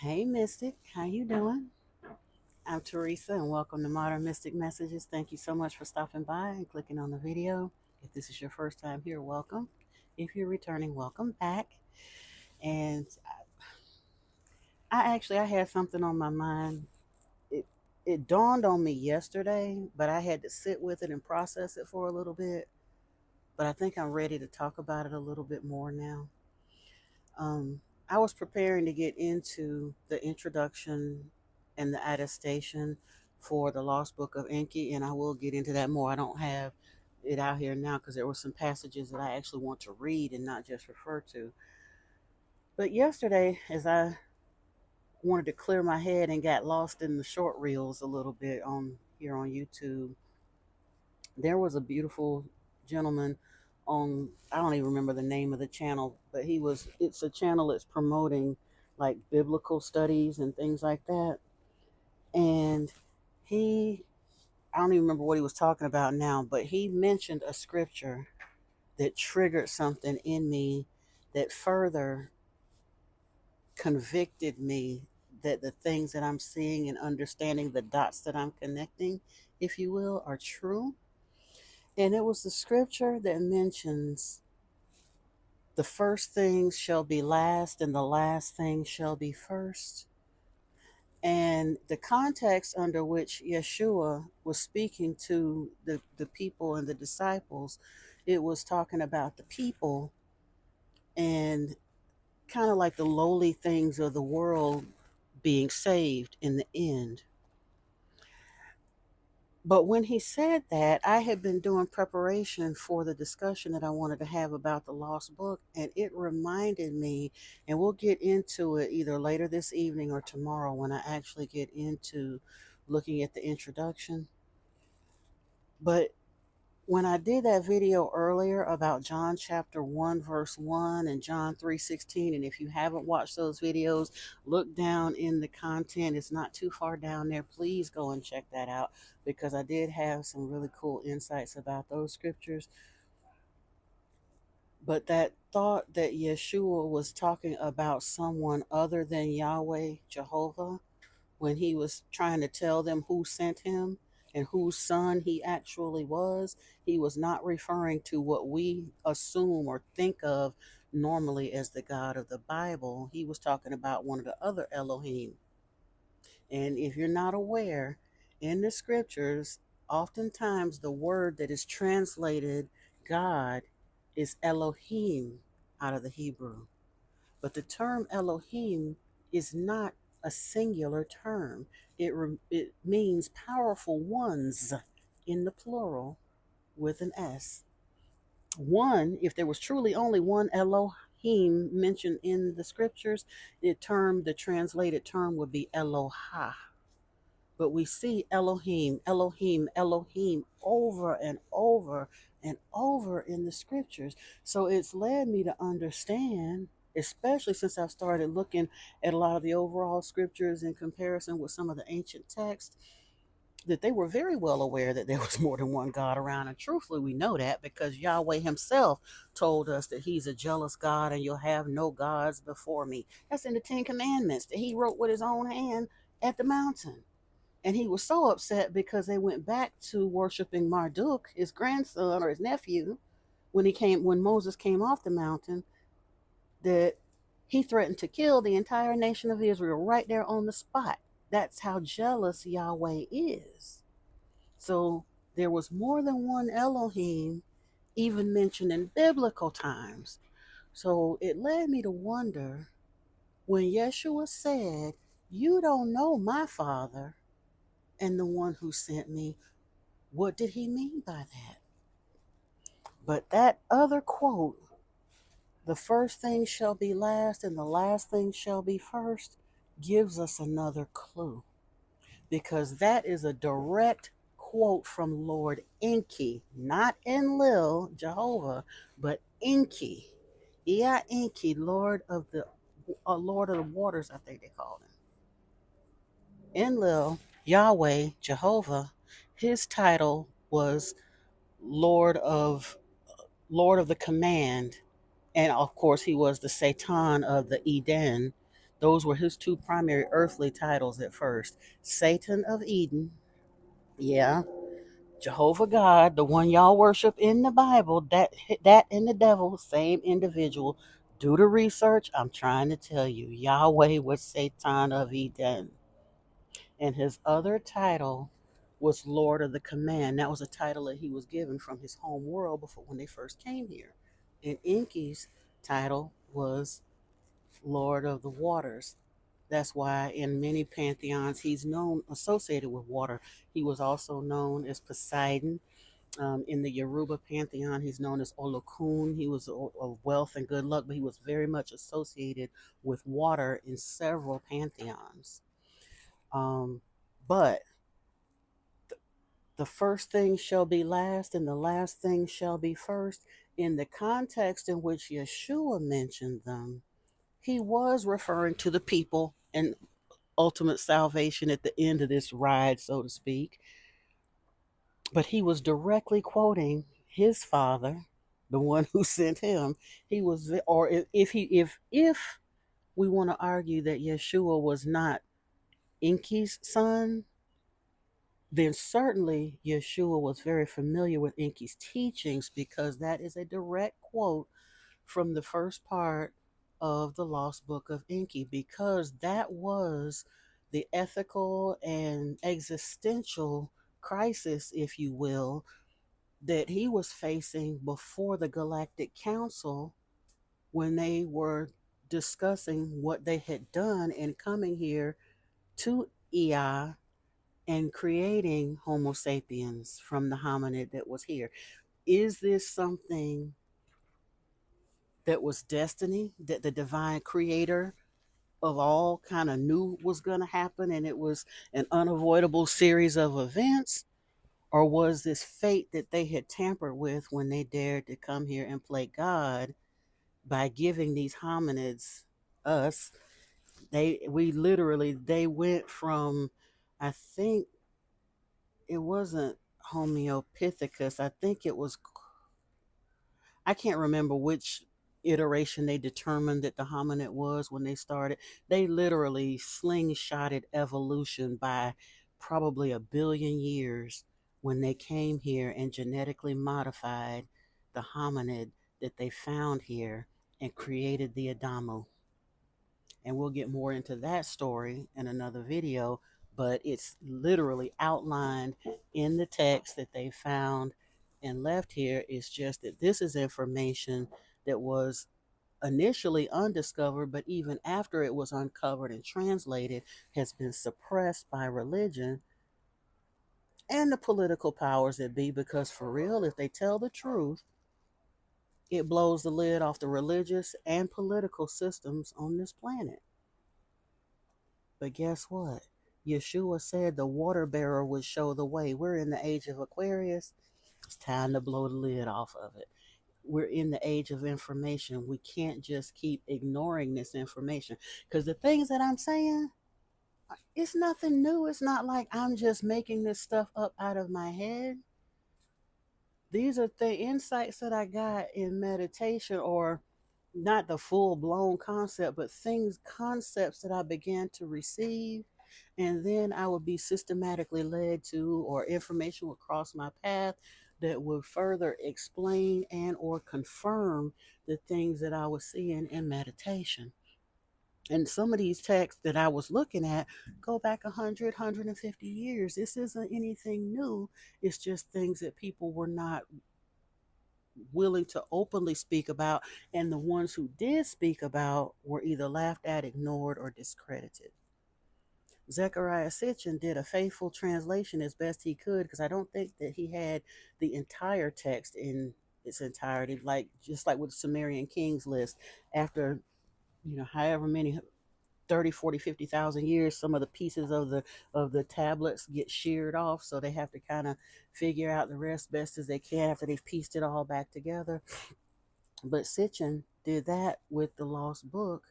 Hey Mystic, how you doing? I'm Teresa and welcome to Modern Mystic Messages. Thank you so much for stopping by and clicking on the video. If this is your first time here, welcome. If you're returning, welcome back. And I had something on my mind. It it dawned on me yesterday, but I had to sit with it and process it for a little bit. But I think I'm ready to talk about it a little bit more now. I was preparing to get into the introduction and the attestation for the Lost Book of Enki, and I will get into that more. I don't have it out here now because there were some passages that I actually want to read and not just refer to. But yesterday, as I wanted to clear my head and got lost in the short reels a little bit on here on YouTube, there was a beautiful gentleman on, I don't even remember the name of the channel, but it's a channel that's promoting like biblical studies and things like that. And he I don't even remember what he was talking about now, but he mentioned a scripture that triggered something in me that further convicted me that the things that I'm seeing and understanding, the dots that I'm connecting, if you will, are true. And it was the scripture that mentions the first things shall be last and the last things shall be first. And the context under which Yeshua was speaking to the people and the disciples, it was talking about the people and kind of like the lowly things of the world being saved in the end. But when he said that, I had been doing preparation for the discussion that I wanted to have about the lost book, and it reminded me, and we'll get into it either later this evening or tomorrow when I actually get into looking at the introduction. But when I did that video earlier about John chapter 1 verse 1 and John 3:16, and if you haven't watched those videos, look down in the content. It's not too far down there. Please go and check that out because I did have some really cool insights about those scriptures. But that thought that Yeshua was talking about someone other than Yahweh, Jehovah, when he was trying to tell them who sent him and whose son he actually was, he was not referring to what we assume or think of normally as the God of the Bible. He was talking about one of the other Elohim. And if you're not aware, in the scriptures, oftentimes the word that is translated God is Elohim out of the Hebrew. But the term Elohim is not a singular term. It means powerful ones in the plural with an S. One, if there was truly only one Elohim mentioned in the scriptures, the translated term would be Eloha. But we see Elohim, Elohim, Elohim over and over and over in the scriptures. So it's led me to understand, especially since I've started looking at a lot of the overall scriptures in comparison with some of the ancient texts, that they were very well aware that there was more than one God around. And truthfully, we know that because Yahweh himself told us that he's a jealous God and you'll have no gods before me. That's in the Ten Commandments that he wrote with his own hand at the mountain. And he was so upset because they went back to worshiping Marduk, his grandson or his nephew, when Moses came off the mountain, that he threatened to kill the entire nation of Israel right there on the spot. That's how jealous Yahweh is. So there was more than one Elohim even mentioned in biblical times. So it led me to wonder, when Yeshua said, "You don't know my Father and the one who sent me," what did he mean by that? But that other quote, "the first thing shall be last and the last thing shall be first," gives us another clue because that is a direct quote from Lord Enki, not Enlil, Jehovah, but Enki. Ea Enki, Lord of the waters, I think they called him. Enlil, Yahweh, Jehovah, his title was Lord of Lord of the Command, and of course he was the Satan of the Eden, Those were his two primary earthly titles at first. Satan of Eden, yeah, Jehovah God, the one y'all worship in the Bible, that and the devil, same individual. Do the research. I'm trying to tell you, Yahweh was Satan of Eden, and his other title was Lord of the Command. That was a title that he was given from his home world before when they first came here. And Enki's title was Lord of the Waters. That's why in many pantheons he's known associated with water. He was also known as Poseidon. In the Yoruba pantheon, he's known as Olokun. He was of wealth and good luck, but he was very much associated with water in several pantheons. Um, but the first thing shall be last, and the last thing shall be first. In the context in which Yeshua mentioned them, he was referring to the people and ultimate salvation at the end of this ride, so to speak. But he was directly quoting his father, the one who sent him. He was, or if we want to argue that Yeshua was not Enki's son, then certainly Yeshua was very familiar with Enki's teachings because that is a direct quote from the first part of the Lost Book of Enki, because that was the ethical and existential crisis, if you will, that he was facing before the Galactic Council when they were discussing what they had done in coming here to Ea and creating Homo sapiens from the hominid that was here. Is this something that was destiny that the divine creator of all kind of knew was going to happen and it was an unavoidable series of events? Or was this fate that they had tampered with when they dared to come here and play God by giving these hominids, us, they went from, I think it wasn't Homeopithecus, I think it was, I can't remember which iteration they determined that the hominid was when they started. They literally slingshotted evolution by probably a billion years when they came here and genetically modified the hominid that they found here and created the Adamu. And we'll get more into that story in another video, but it's literally outlined in the text that they found and left here. It's just that this is information that was initially undiscovered, but even after it was uncovered and translated, has been suppressed by religion and the political powers that be, because for real, if they tell the truth, it blows the lid off the religious and political systems on this planet. But guess what? Yeshua said the water bearer would show the way. We're in the age of Aquarius. It's time to blow the lid off of it. We're in the age of information. We can't just keep ignoring this information because the things that I'm saying, it's nothing new. It's not like I'm just making this stuff up out of my head. These are the insights that I got in meditation, or not the full blown concept, but concepts that I began to receive. And then I would be systematically led to, or information would cross my path that would further explain and or confirm the things that I was seeing in meditation. And some of these texts that I was looking at go back 150 years. This isn't anything new. It's just things that people were not willing to openly speak about, and the ones who did speak about were either laughed at, ignored, or discredited. Zechariah Sitchin did a faithful translation as best he could, because I don't think that he had the entire text in its entirety, like just like with the Sumerian Kings list. After, however many 30, 40, 50,000 years, some of the pieces of the tablets get sheared off, so they have to kind of figure out the rest best as they can after they've pieced it all back together. But Sitchin did that with the Lost Book,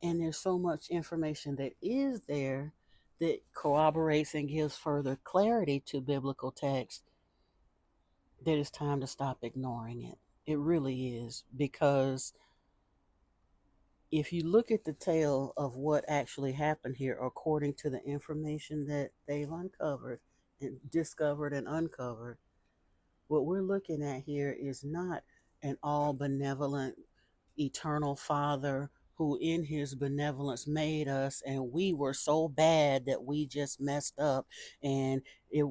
and there's so much information that is there that corroborates and gives further clarity to biblical text, that it's time to stop ignoring it. It really is, because If you look at the tale of what actually happened here, according to the information that they've uncovered and discovered and uncovered, what we're looking at here is not an all benevolent, eternal Father who, in his benevolence, made us, and we were so bad that we just messed up. And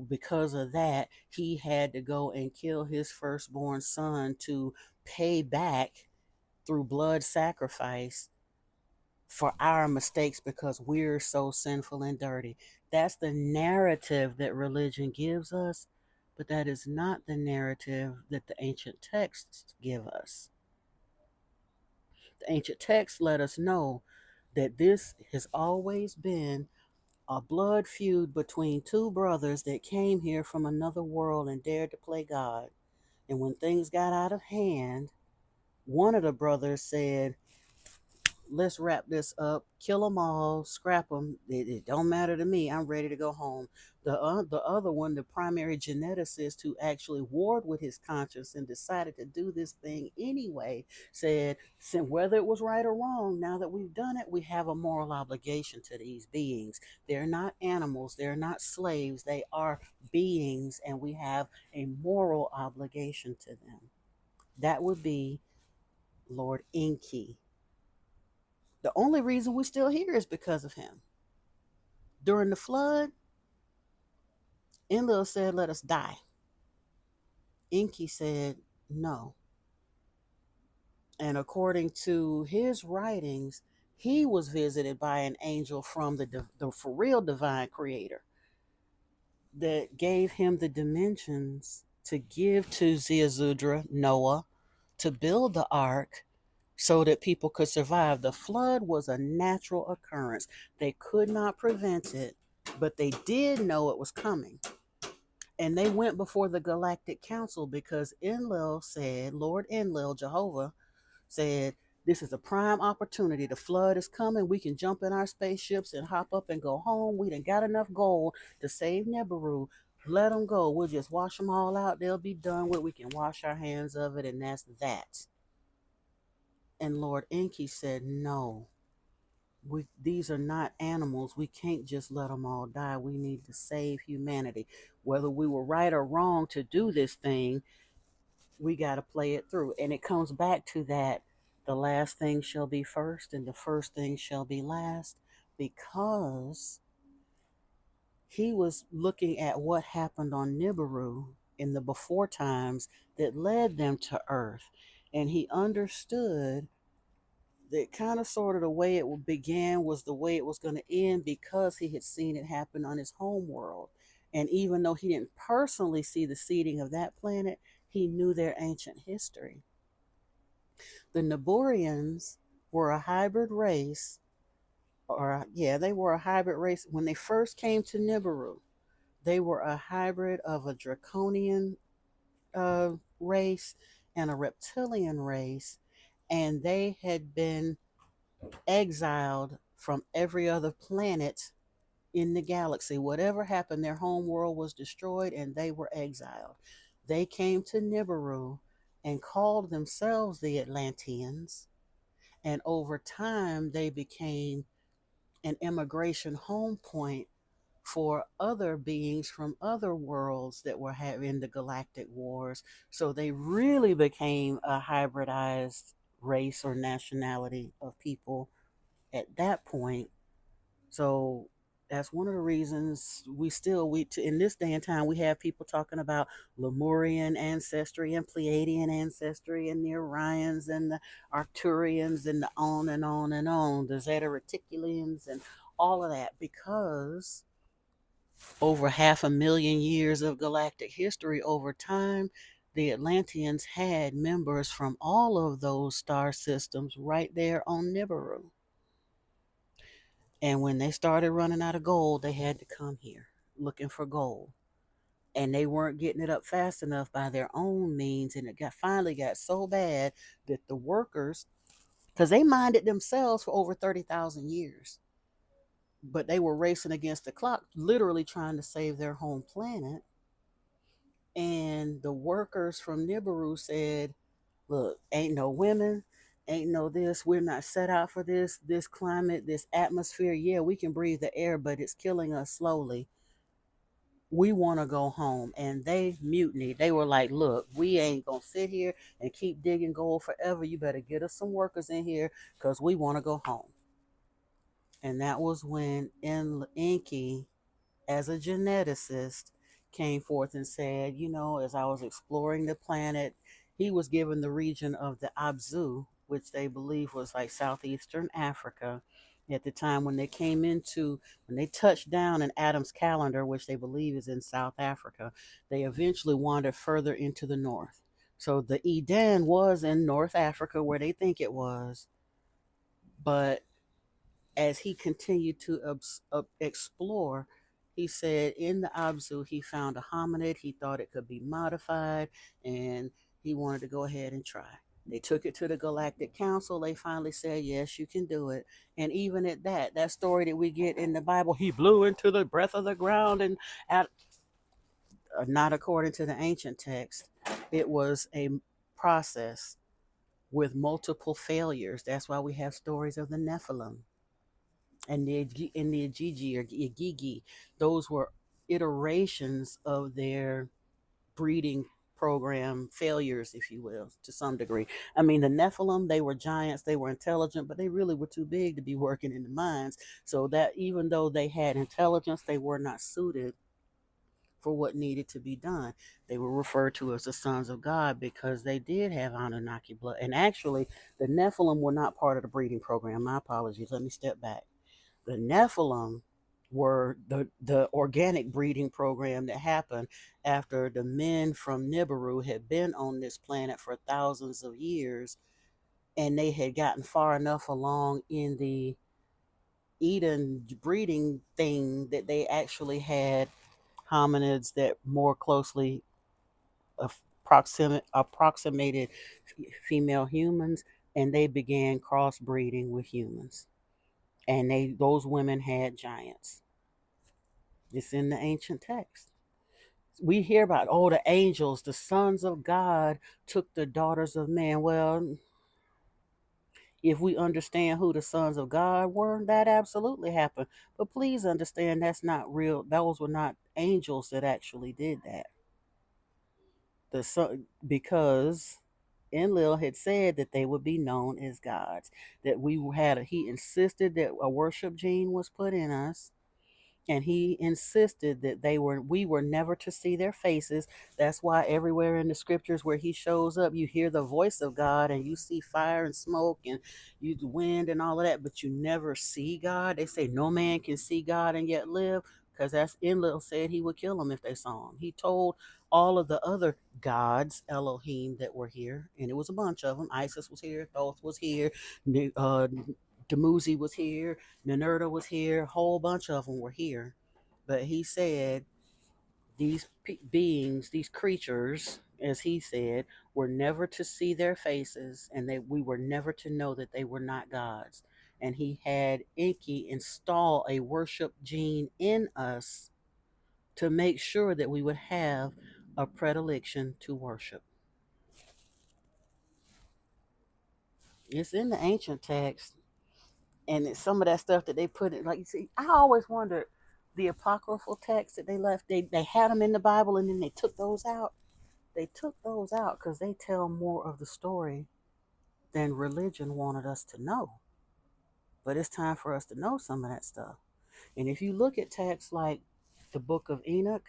because of that, he had to go and kill his firstborn son to pay back through blood sacrifice for our mistakes because we're so sinful and dirty. That's the narrative that religion gives us, but that is not the narrative that the ancient texts give us. The ancient texts let us know that this has always been a blood feud between two brothers that came here from another world and dared to play God. And when things got out of hand, one of the brothers said, let's wrap this up, kill them all, scrap them. It don't matter to me. I'm ready to go home. The other one, the primary geneticist who actually warred with his conscience and decided to do this thing anyway, said, whether it was right or wrong, now that we've done it, we have a moral obligation to these beings. They're not animals. They're not slaves. They are beings, and we have a moral obligation to them. That would be Lord Enki. The only reason we're still here is because of him. During the flood, Enlil said, let us die. Enki said, no. And according to his writings, he was visited by an angel from the for real divine creator that gave him the dimensions to give to Ziazudra, Noah, to build the ark so that people could survive. The flood was a natural occurrence. They could not prevent it, but they did know it was coming. And they went before the Galactic Council because Enlil said, Lord Enlil, Jehovah, said, this is a prime opportunity. The flood is coming. We can jump in our spaceships and hop up and go home. We done got enough gold to save Nibiru. Let them go. We'll just wash them all out. They'll be done with. We can wash our hands of it, and that's that. And Lord Enki said, no, these are not animals. We can't just let them all die. We need to save humanity. Whether we were right or wrong to do this thing, we got to play it through. And it comes back to that the last thing shall be first and the first thing shall be last, because he was looking at what happened on Nibiru in the before times that led them to Earth. And he understood that kind of sort of the way it began was the way it was going to end because he had seen it happen on his home world. And even though he didn't personally see the seeding of that planet, he knew their ancient history. The Naburians were a hybrid race, or yeah, they were a hybrid race. When they first came to Nibiru, they were a hybrid of a draconian race and a reptilian race, and they had been exiled from every other planet in the galaxy. Whatever happened, their home world was destroyed and they were exiled. They came to Nibiru and called themselves the Atlanteans. And over time, they became an immigration home point for other beings from other worlds that were having the galactic wars. So they really became a hybridized race or nationality of people at that point. So that's one of the reasons we in this day and time we have people talking about Lemurian ancestry and Pleiadian ancestry and the Orions and the Arcturians and the on and on and on, the Zeta Reticulans and all of that, because over 500,000 years of galactic history over time, the Atlanteans had members from all of those star systems right there on Nibiru. And when they started running out of gold, they had to come here looking for gold. And they weren't getting it up fast enough by their own means. And it finally got so bad that the workers, because they mined it themselves for over 30,000 years, but they were racing against the clock, literally trying to save their home planet. And the workers from Nibiru said, look, ain't no women, Ain't no this, we're not set out for this climate, this atmosphere. Yeah, we can breathe the air, but it's killing us slowly. We want to go home. And they mutinied. They were like, look, we ain't gonna sit here and keep digging gold forever. You better get us some workers in here because we want to go home. And that was when Enki, as a geneticist, came forth and said, as I was exploring the planet, he was given the region of the Abzu, which they believe was like southeastern Africa. At the time when they touched down in Adam's calendar, which they believe is in South Africa, they eventually wandered further into the north. So the Eden was in North Africa where they think it was, but as he continued to explore, he said in the Abzu he found a hominid. He thought it could be modified, and he wanted to go ahead and try. They took it to the Galactic Council. They finally said, yes, you can do it. And even at that story that we get in the Bible, he blew into the breath of the ground and at, not according to the ancient text. It was a process with multiple failures. That's why we have stories of the Nephilim and the Igigi or Igigi. Those were iterations of their breeding program failures, if you will, to some degree. I mean, the Nephilim, they were giants, they were intelligent, but they really were too big to be working in the mines. So that even though they had intelligence, they were not suited for what needed to be done. They were referred to as the sons of God because they did have Anunnaki blood. And actually, the Nephilim were not part of the breeding program. My apologies. Let me step back. The Nephilim were the organic breeding program that happened after the men from Nibiru had been on this planet for thousands of years, and they had gotten far enough along in the Eden breeding thing that they actually had hominids that more closely approximated female humans, and they began crossbreeding with humans, and those women had giants. It's in the ancient text. We hear about, the angels, the sons of God took the daughters of man. Well, if we understand who the sons of God were, that absolutely happened. But please understand that's not real. Those were not angels that actually did that. Because Enlil had said that they would be known as gods. That he insisted that a worship gene was put in us, and he insisted that we were never to see their faces. That's why everywhere in the scriptures where he shows up, you hear the voice of God and you see fire and smoke and you the wind and all of that, but you never see God. They say no man can see God and yet live, because that's Enlil said he would kill them if they saw him. He told all of the other gods, Elohim, that were here, and it was a bunch of them. Isis was here, Thoth was here, Dumuzi was here, Ninurta was here, a whole bunch of them were here. But he said these beings, these creatures, as he said, were never to see their faces, and we were never to know that they were not gods. And he had Enki install a worship gene in us to make sure that we would have a predilection to worship. It's in the ancient text, and it's some of that stuff that they put in. Like, you see, I always wondered the apocryphal texts that they left. They had them in the Bible, and then they took those out. They took those out because they tell more of the story than religion wanted us to know. But it's time for us to know some of that stuff. And if you look at texts like the Book of Enoch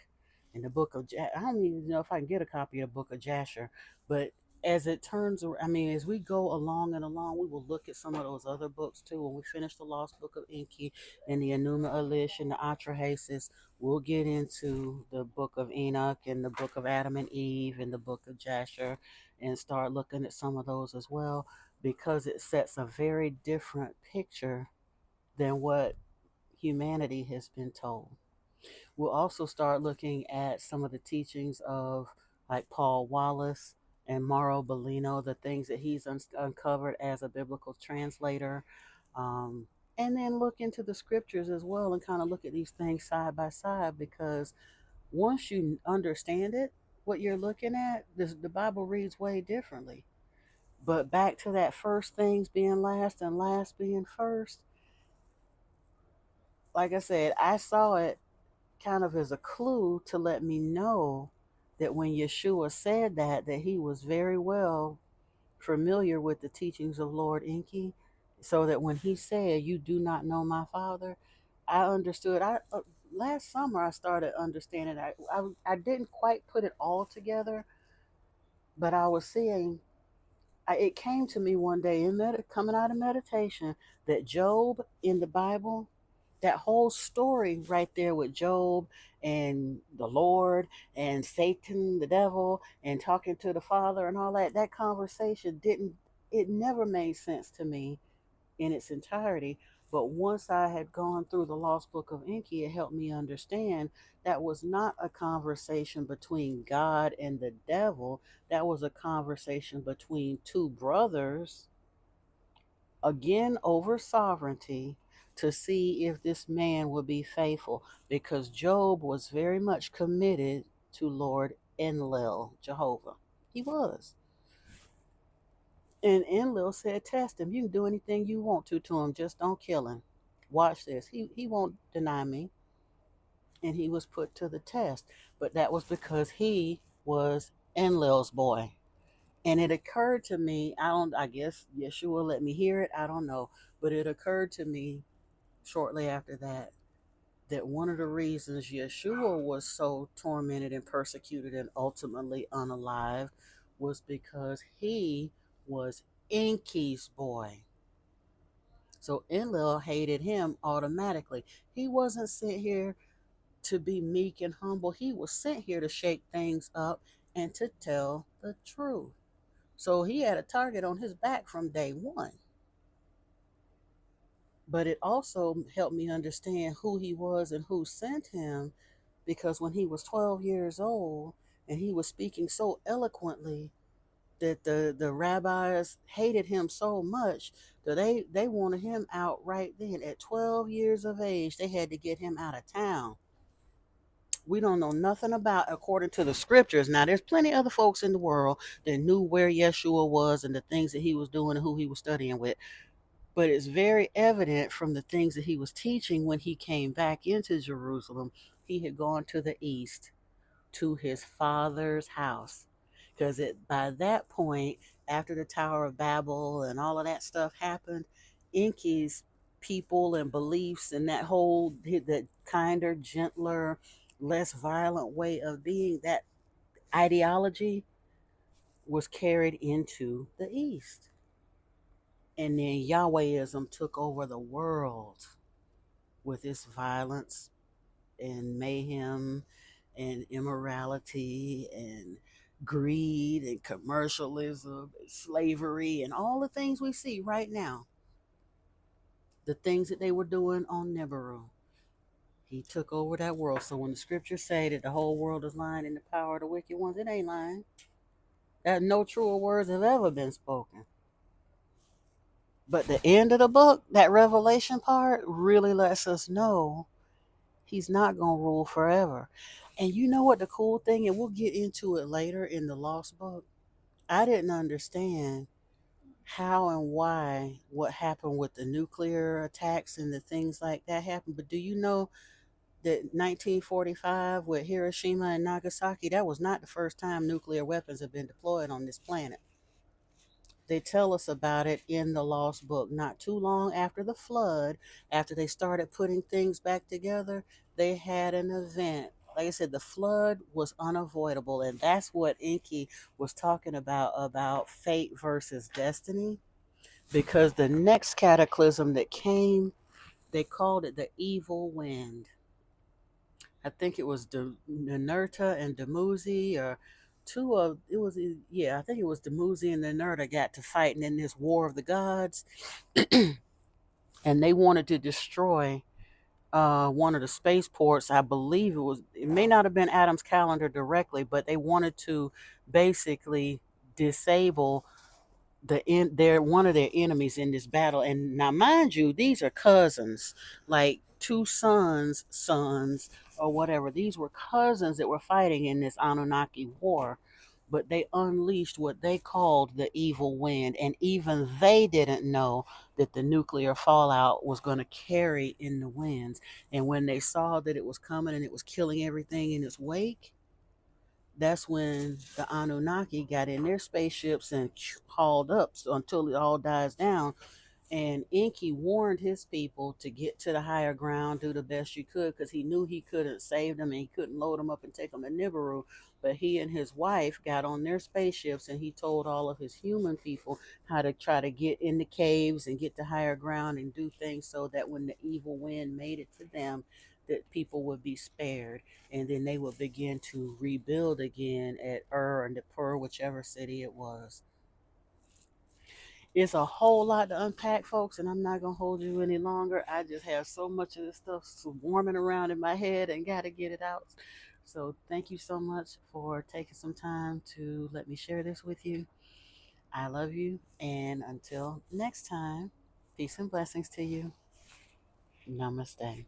and the Book of I don't even know if I can get a copy of the Book of Jasher, but as it turns, as we go along and along, we will look at some of those other books too. When we finish the Lost Book of Enki and the Enuma Elish and the Atrahasis, we'll get into the Book of Enoch and the Book of Adam and Eve and the Book of Jasher and start looking at some of those as well, because it sets a very different picture than what humanity has been told. We'll also start looking at some of the teachings of like Paul Wallace and Mauro Bellino, the things that he's uncovered as a biblical translator. And then look into the scriptures as well and kind of look at these things side by side, because once you understand it, what you're looking at, the Bible reads way differently. But back to that first things being last and last being first, like I said, I saw it kind of as a clue to let me know that when Yeshua said that he was very well familiar with the teachings of Lord Enki, so that when he said, "You do not know my Father," I understood. I last summer I started understanding. I didn't quite put it all together, but I was seeing. It came to me one day coming out of meditation that Job in the Bible, that whole story right there with Job and the Lord and Satan, the devil, and talking to the Father and all that, that conversation it never made sense to me in its entirety. But once I had gone through the Lost Book of Enki, it helped me understand that was not a conversation between God and the devil. That was a conversation between two brothers, again over sovereignty, to see if this man would be faithful. Because Job was very much committed to Lord Enlil, Jehovah. He was. And Enlil said, "Test him. You can do anything you want to him. Just don't kill him. Watch this. He won't deny me." And he was put to the test. But that was because he was Enlil's boy. And it occurred to me, I guess Yeshua let me hear it. I don't know. But it occurred to me shortly after that one of the reasons Yeshua was so tormented and persecuted and ultimately unalive was because he was Enki's boy. So Enlil hated him automatically. He wasn't sent here to be meek and humble. He was sent here to shake things up and to tell the truth. So he had a target on his back from day one. But it also helped me understand who he was and who sent him, because when he was 12 years old and he was speaking so eloquently that the rabbis hated him so much that they wanted him out right then. At 12 years of age, they had to get him out of town. We don't know nothing about, according to the scriptures. Now, there's plenty of other folks in the world that knew where Yeshua was and the things that he was doing and who he was studying with. But it's very evident from the things that he was teaching when he came back into Jerusalem. He had gone to the east to his father's house. Because by that point, after the Tower of Babel and all of that stuff happened, Enki's people and beliefs and that kinder, gentler, less violent way of being, that ideology was carried into the East. And then Yahwehism took over the world with its violence and mayhem and immorality and greed and commercialism and slavery and all the things we see right now. The things that they were doing on Nibiru. He took over that world. So when the scriptures say that the whole world is lying in the power of the wicked ones, it ain't lying. That no truer words have ever been spoken. But the end of the book, that revelation part, really lets us know he's not going to rule forever. And you know what the cool thing, and we'll get into it later in the Lost Book. I didn't understand how and why what happened with the nuclear attacks and the things like that happened. But do you know that 1945 with Hiroshima and Nagasaki, that was not the first time nuclear weapons have been deployed on this planet. They tell us about it in the Lost Book. Not too long after the flood, after they started putting things back together, they had an event. Like I said, the flood was unavoidable, and that's what Enki was talking about fate versus destiny. Because the next cataclysm that came, they called it the evil wind. I think it was Ninurta and Dumuzi, or two of it was, yeah, I think it was Dumuzi and Ninurta got to fighting in this war of the gods, and they wanted to destroy one of the spaceports. I believe it may not have been Adam's calendar directly, but they wanted to basically disable they're one of their enemies in this battle. And now mind you, these are cousins, like two sons or whatever. These were cousins that were fighting in this Anunnaki war. but they unleashed what they called the evil wind. And even they didn't know that the nuclear fallout was going to carry in the winds. And when they saw that it was coming and it was killing everything in its wake, that's when the Anunnaki got in their spaceships and hauled up until it all dies down. And Enki warned his people to get to the higher ground, do the best you could, because he knew he couldn't save them and he couldn't load them up and take them to Nibiru. But he and his wife got on their spaceships and he told all of his human people how to try to get in the caves and get to higher ground and do things so that when the evil wind made it to them, that people would be spared. And then they would begin to rebuild again at Ur and Nippur, whichever city it was. It's a whole lot to unpack, folks, and I'm not gonna hold you any longer. I just have so much of this stuff swarming around in my head and gotta get it out. So thank you so much for taking some time to let me share this with you. I love you, and until next time, peace and blessings to you. Namaste.